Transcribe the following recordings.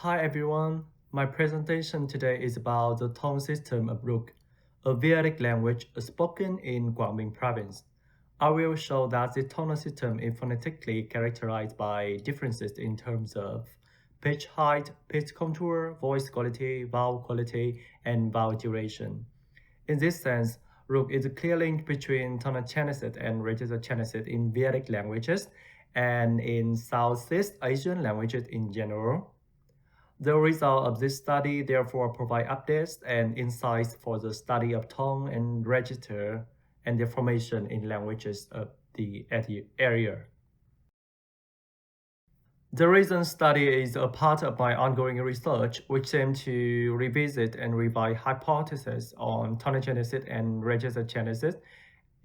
Hi everyone, my presentation today is about the tone system of Ruk, a Vietic language spoken in Quảng Bình province. I will show that the tonal system is phonetically characterized by differences in terms of pitch height, pitch contour, voice quality, vowel quality, and vowel duration. In this sense, Ruk is a clear link between tonogenesis and registrogenesis in Vedic languages and in Southeast Asian languages in general. The result of this study therefore provide updates and insights for the study of tone and register and their formation in languages of the area. The recent study is a part of my ongoing research, which aims to revisit and revise hypotheses on tonogenesis and registrogenesis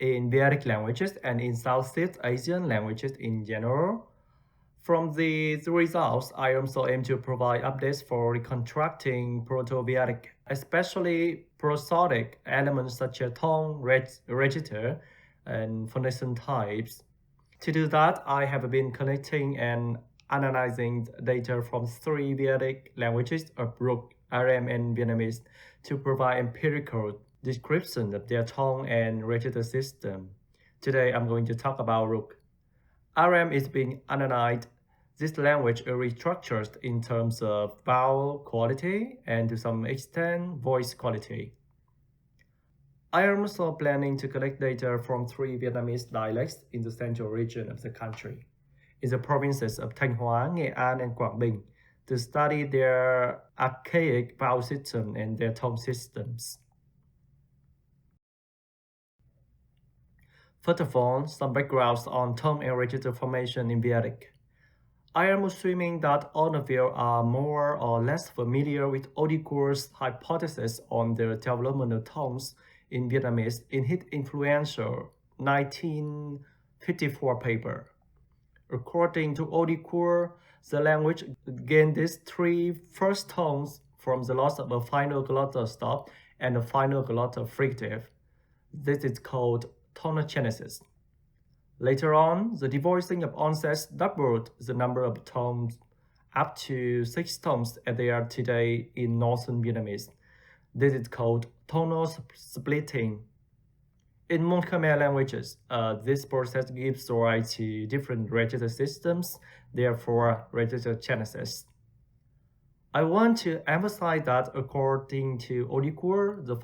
in Vedic languages and in Southeast Asian languages in general. From these results, I also aim to provide updates for reconstructing Proto-Vietic, especially prosodic elements such as tone, register, and phonation types. To do that, I have been collecting and analyzing data from 3 Vedic languages of Ruk, RM, and Vietnamese to provide empirical description of their tone and register system. Today, I'm going to talk about Ruk. RM is being analyzed. This language is restructured in terms of vowel quality and to some extent voice quality. I am also planning to collect data from 3 Vietnamese dialects in the central region of the country, in the provinces of Thanh, Nghệ An, and Quảng Bình, to study their archaic vowel system and their tone systems. First of all, some backgrounds on tone and register formation in Vietic. I am assuming that all of you are more or less familiar with Audicourt's hypothesis on the development of tones in Vietnamese in his influential 1954 paper. According to Audicourt, the language gained these 3 first tones from the loss of a final glottal stop and a final glottal fricative. This is called tonogenesis. Later on, the devoicing of onsets doubled the number of tones up to 6 tones as they are today in northern Vietnamese. This is called tonal splitting. In Môn-Khmer languages, this process gives rise to different register systems, therefore registrogenesis. I want to emphasize that according to Audicourt, the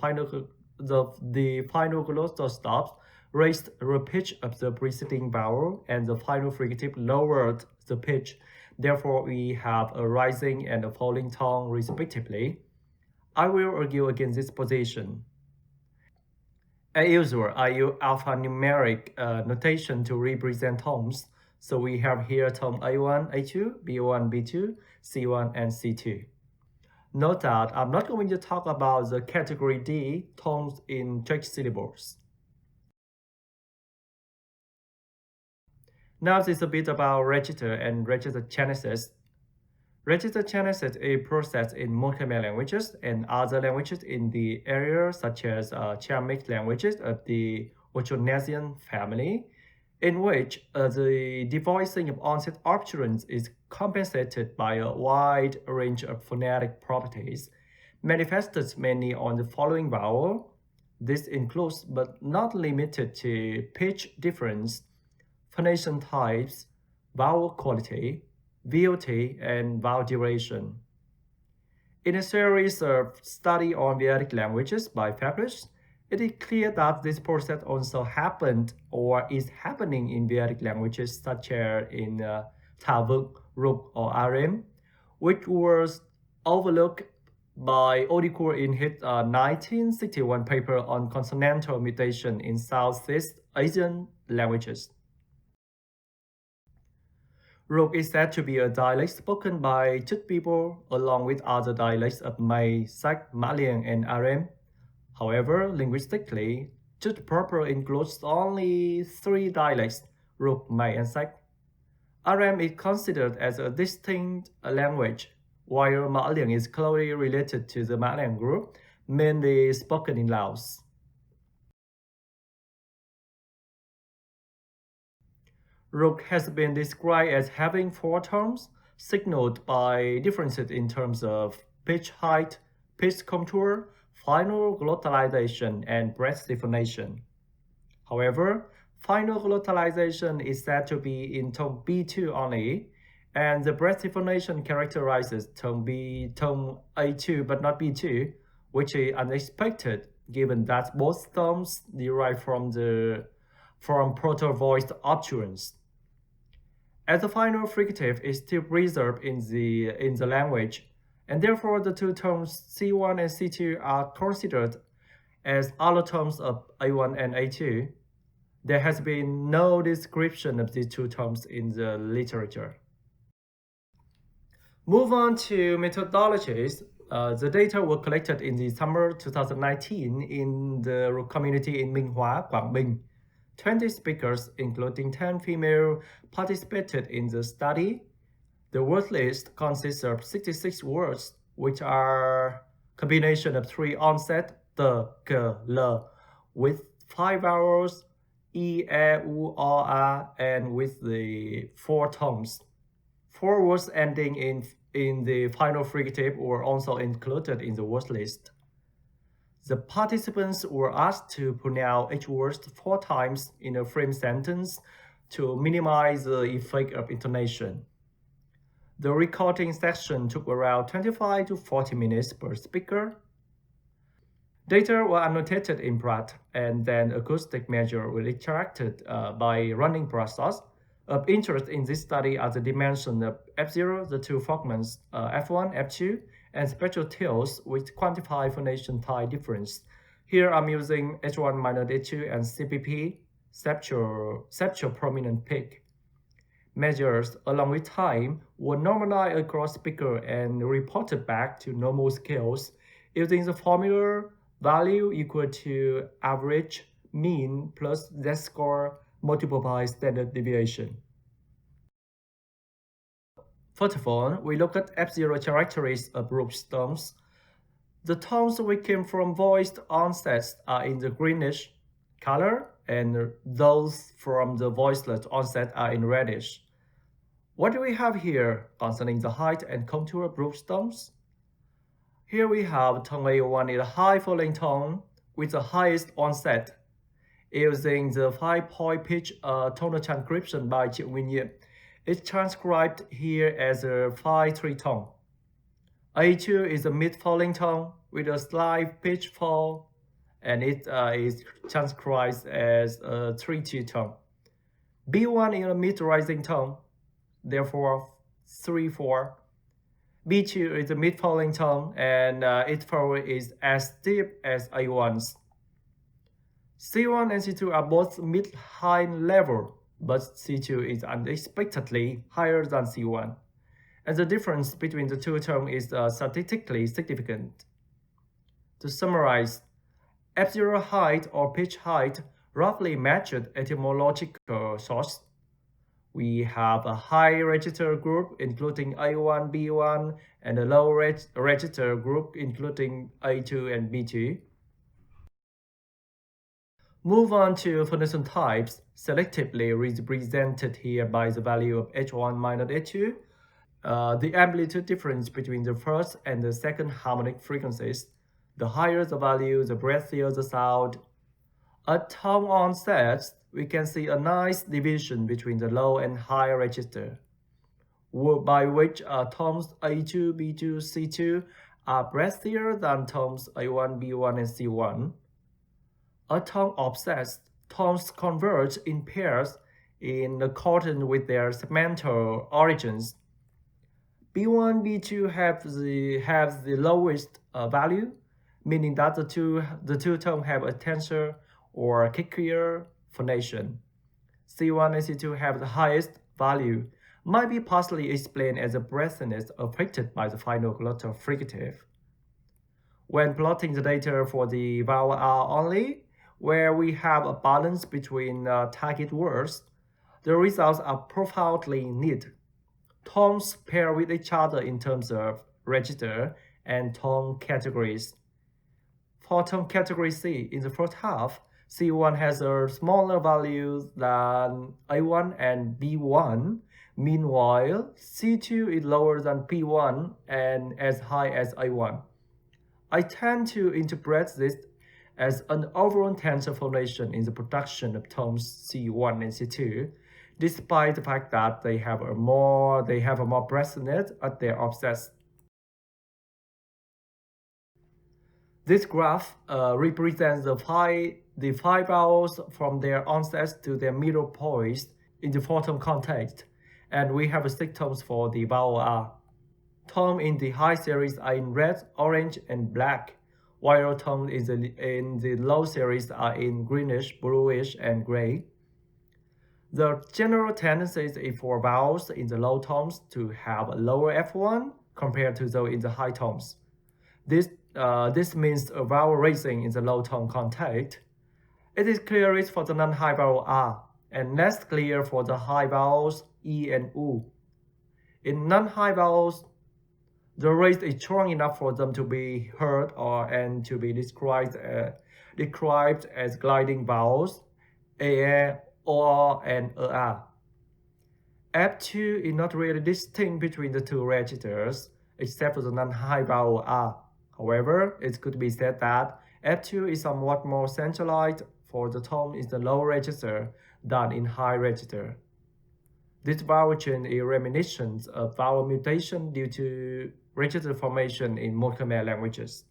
final glottal stops raised the pitch of the preceding vowel and the final fricative lowered the pitch. Therefore, we have a rising and a falling tone respectively. I will argue against this position. As usual, I use alphanumeric notation to represent tones. So we have here tone A1, A2, B1, B2, C1, and C2. Note that I'm not going to talk about the category D, tones in Czech syllables. Now this is a bit about register and registrogenesis. Registrogenesis is a process in Môn-Khmer languages and other languages in the area such as Chamic languages of the Austronesian family, in which the devoicing of onset obturans is compensated by a wide range of phonetic properties, manifested mainly on the following vowel. This includes but not limited to pitch difference, phonation types, vowel quality, VOT, and vowel duration. In a series of study on Vedic languages by Ferlus, it is clear that this process also happened or is happening in Vedic languages such as in Ruk, or RM, which was overlooked by Audicourt in his 1961 paper on consonantal mutation in Southeast Asian languages. Ruk is said to be a dialect spoken by Chứt people along with other dialects of Mày, Sách, Mã Liềng, and RM. However, linguistically, Chứt proper includes only 3 dialects, Ruk, Mày, and Sách. RM is considered as a distinct language, while Mã Liềng is closely related to the Mã Liềng group, mainly spoken in Laos. Ruk has been described as having 4 tones, signaled by differences in terms of pitch height, pitch contour, final glottalization, and breath deformation. However, final glottalization is said to be in tone B2 only, and the breath deformation characterizes tone A2 but not B2, which is unexpected given that both tones derive from proto-voiced obstruents. As the final fricative is still preserved in the language, and therefore the two tones C1 and C2 are considered as allotons of A1 and A2, there has been no description of these two tones in the literature. Move on to methodologies. The data were collected in the summer 2019 in the community in Minh Hóa, Quảng Bình. 20 speakers, including 10 female, participated in the study. The word list consists of 66 words, which are combination of 3 onset, t, k, l, with 5 vowels, e, u, o, a, and with the 4 tones. 4 words ending in the final fricative were also included in the word list. The participants were asked to pronounce each word 4 times in a frame sentence to minimize the effect of intonation. The recording section took around 25 to 40 minutes per speaker. Data were annotated in Pratt, and then acoustic measures were extracted by running process. Of interest in this study are the dimensions of F0, the 2 fragments, F1, F2, and spectral tails which quantify phonation type difference. Here I'm using H1 minus H2 and CPP, septual prominent peak. Measures along with time were normalized across speaker and reported back to normal scales using the formula value equal to average, mean plus z-score multiplied by standard deviation. First of all, we look at F0 characteristics of group tones. The tones we came from voiced onsets are in the greenish color, and those from the voiceless onset are in reddish. What do we have here concerning the height and contour of group tones? Here we have tone A1 is a high falling tone with the highest onset. Using the 5-point pitch tonal transcription by Nguyễn, it's transcribed here as a 5-3 tone. A2 is a mid-falling tone with a slight pitch fall, and it is transcribed as a 3-2 tone. B1 is a mid-rising tone, therefore 3-4. B2 is a mid-falling tone, and its fall is as steep as A1's. C1 and C2 are both mid-high level, but C2 is unexpectedly higher than C1, and the difference between the two tones is statistically significant. To summarize, F0 height or pitch height roughly matched etymological source. We have a high register group including A1, B1, and a low register group including A2 and B2. Move on to phonation types, selectively represented here by the value of H1 minus H2. The amplitude difference between the first and the second harmonic frequencies. The higher the value, the breathier the sound. At tone onsets, we can see a nice division between the low and high register, by which tones A2, B2, C2 are breathier than tones A1, B1, and C1. At tone offsets, tones converge in pairs in accordance with their segmental origins. B1, B2 have the lowest value, meaning that the two tones have a tensor or kickier phonation. C1 and C2 have the highest value, might be partially explained as a breathiness affected by the final glottal fricative. When plotting the data for the vowel R only, where we have a balance between target words, the results are profoundly neat. Tones pair with each other in terms of register and tone categories. For tone category C, in the first half, C1 has a smaller value than A1 and B1, Meanwhile, C2 is lower than P1 and as high as A1. I tend to interpret this as an overall tensor phonation in the production of tones C1 and C2, despite the fact that they have a more presence at their offsets. This graph represents the five vowels from their onsets to their middle points in the four-tone context, and we have 6 tones for the vowel R. Tones in the high series are in red, orange, and black, while tones in the low series are in greenish, bluish, and gray. The general tendency is for vowels in the low tones to have a lower F1 compared to those in the high tones. This means a vowel raising in the low tone context. It is clearest for the non-high vowel R, and less clear for the high vowels E and U. In non-high vowels, the raise is strong enough for them to be heard and to be described as gliding vowels, A, O, and A. F2 is not really distinct between the two registers, except for the non-high vowel R. However, it could be said that F2 is somewhat more centralized for the tone in the low register than in high register. This vowel change is reminiscent of vowel mutation due to register formation in Môn-Khmer languages.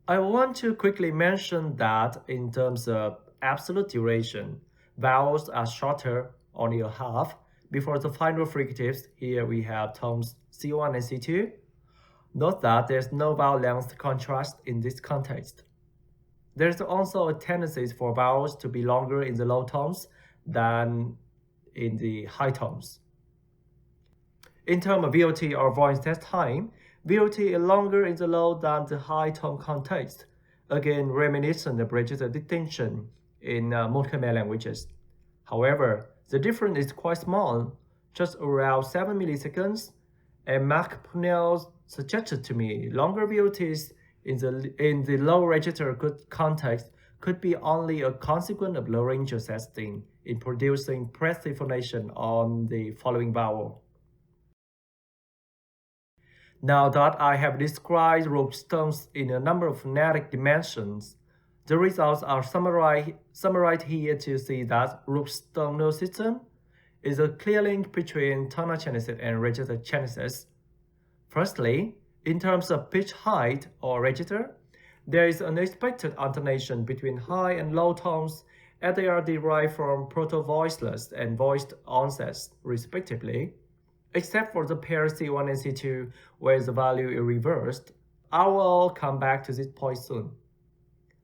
I want to quickly mention that in terms of absolute duration, vowels are shorter, only a half, before the final fricatives. Here we have tones C1 and C2. Note that there's no vowel length contrast in this context. There's also a tendency for vowels to be longer in the low tones than in the high tones. In terms of VOT or voice test time, VOT is longer in the low than the high tone context, again reminiscent of register distinction in Môn-Khmer languages. However, the difference is quite small, just around 7 milliseconds, and Mark Punnell suggested to me longer VOTs in the low register context could be only a consequence of laryngeal setting in producing passive phonation on the following vowel. Now that I have described root tones in a number of phonetic dimensions, the results are summarized here to see that root tone nerve system is a clear link between tonogenesis and registrogenesis. Firstly, in terms of pitch height or register, there is an expected alternation between high and low tones as they are derived from proto-voiceless and voiced onsets, respectively, except for the pair C1 and C2, where the value is reversed. I will come back to this point soon.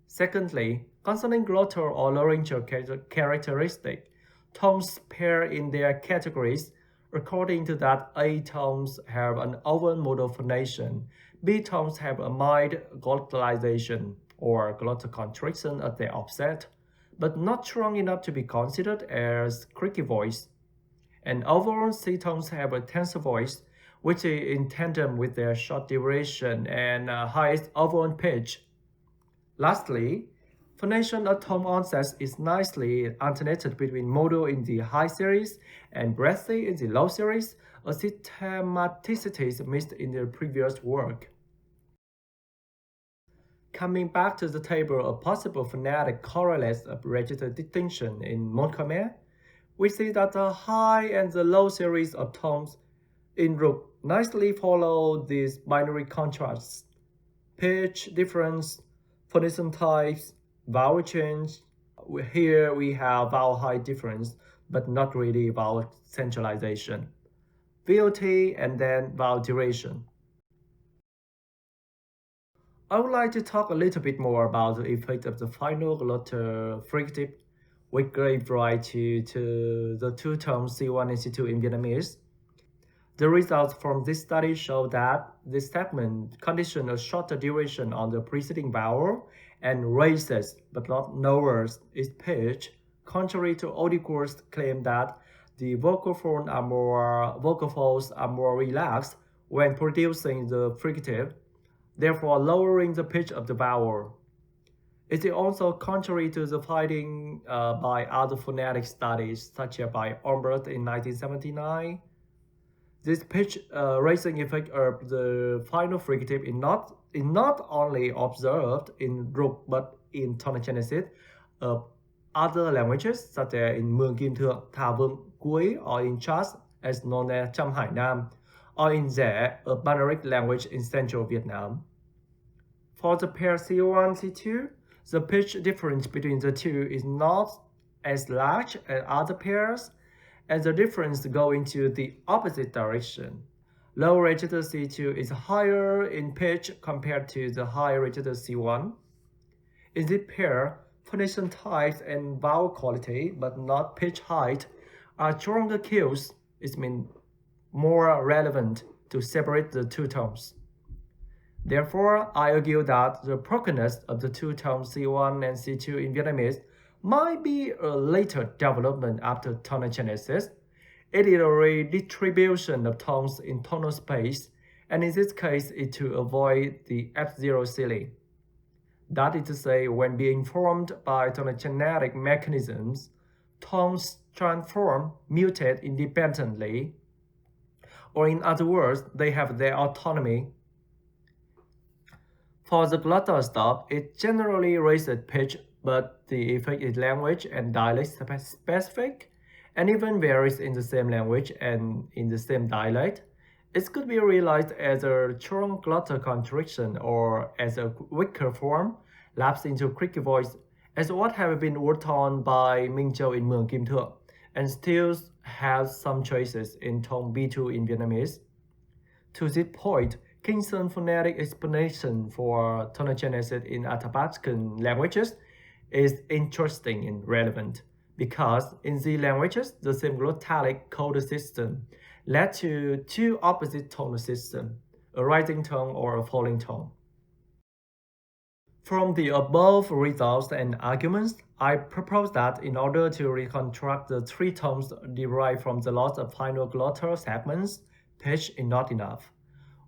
Secondly, concerning glottal or laryngeal characteristic, tones pair in their categories according to that A tones have an open modal phonation, B tones have a mild glottalization or glottal constriction at their offset, but not strong enough to be considered as creaky voice. And overall, C tones have a tensor voice, which is in tandem with their short duration and highest overall pitch. Lastly, phonation at tone onsets is nicely alternated between modal in the high series and breathy in the low series, a systematicity missed in the previous work. Coming back to the table of possible phonetic correlates of register distinction in Môn-Khmer, we see that the high and the low series of tones in Ruk nicely follow these binary contrasts. Pitch difference, phonism types, vowel change. Here we have vowel height difference, but not really vowel centralization. VOT and then vowel duration. I would like to talk a little bit more about the effect of the final glottal fricative, which gave rise to the two tones C1 and C2 in Vietnamese. The results from this study show that this segment conditions a shorter duration on the preceding vowel and raises but not lowers its pitch, contrary to Audicore's claim that the vocal folds are more relaxed when producing the fricative, therefore lowering the pitch of the vowel. It is also contrary to the finding by other phonetic studies, such as by Ombert in 1979. This pitch raising effect of the final fricative is not only observed in Rục but in tonogenesis of other languages such as in Mường, thường, thả vương cuối, or in Chứt, as known as Chăm Hải Nam, or in Dẻ, a Banneric language in central Vietnam. For the pair C1, C2, the pitch difference between the two is not as large as other pairs, and the difference go into the opposite direction. Low register C2 is higher in pitch compared to the high register C1. In this pair, phonation types and vowel quality, but not pitch height, are stronger cues. It means more relevant to separate the two tones. Therefore, I argue that the brokenness of the two tones C1 and C2 in Vietnamese might be a later development after tonogenesis. It is a redistribution of tones in tonal space, and in this case, it to avoid the F0 ceiling. That is to say, when being formed by tonogenetic mechanisms, tones transform, mutate independently, or in other words, they have their autonomy. For the glottal stop, it generally raises pitch, but the effect is language and dialect specific, and even varies in the same language and in the same dialect. It could be realized as a strong glottal contraction or as a weaker form, lapse into creaky voice, as what have been worked on by Minh Châu in Mường Kim Thượng, and still has some traces in tone B2 in Vietnamese. To this point, Kingston's phonetic explanation for tonogenesis in Athabascan languages is interesting and relevant, because in these languages, the same glottalic code system led to two opposite tonal systems, a rising tone or a falling tone. From the above results and arguments, I propose that in order to reconstruct the three tones derived from the loss of final glottal segments, pitch is not enough.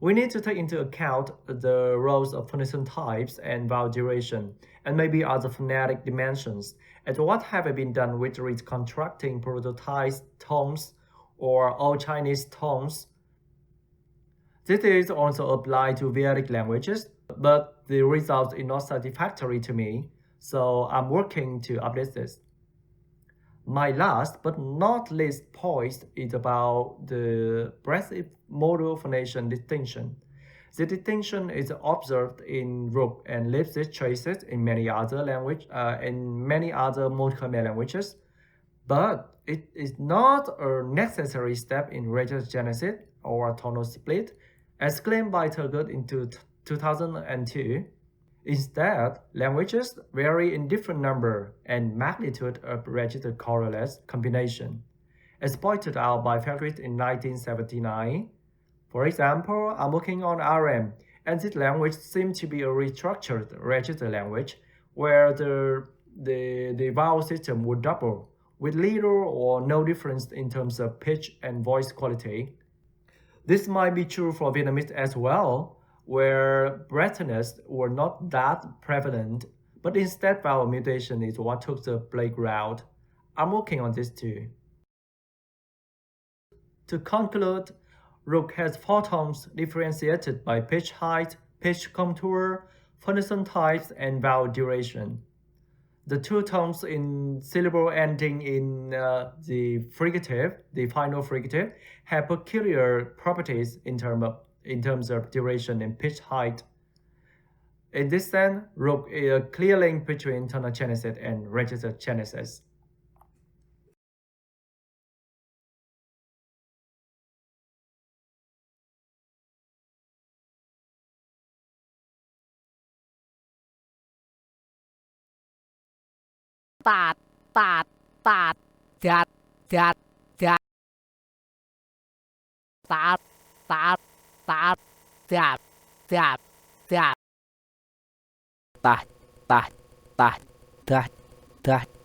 We need to take into account the roles of phonation types and vowel duration, and maybe other phonetic dimensions, as what have been done with reconstructing prototyped tones or Old Chinese tones. This is also applied to Vietic languages, but the result is not satisfactory to me, so I'm working to update this. My last but not least point is about the breathic modal phonation distinction. The distinction is observed in Rục and leaves its traces in many other Môn-Khmer languages, but it is not a necessary step in registrogenesis or tonal split, as claimed by Turgut in 2002. Instead, languages vary in different number and magnitude of register correlates combination, as pointed out by Ferlus in 1979. For example, I'm working on RM, and this language seems to be a restructured register language, where the vowel system would double, with little or no difference in terms of pitch and voice quality. This might be true for Vietnamese as well, where breathiness were not that prevalent, but instead vowel mutation is what took the playground. I'm working on this too. To conclude, Rục has four tones differentiated by pitch height, pitch contour, phonation types, and vowel duration. The two tones in syllable ending in the fricative, the final fricative, have peculiar properties in terms of duration and pitch height. In this sense, Rục is a clear link between tonogenesis and registrogenesis. Tạt, tạt, tạt, chặt, chặt, chặt. Tạt, tạt, tạt, chặt, chặt, chặt. Tạt, tạt, tạt, tạt, tạt.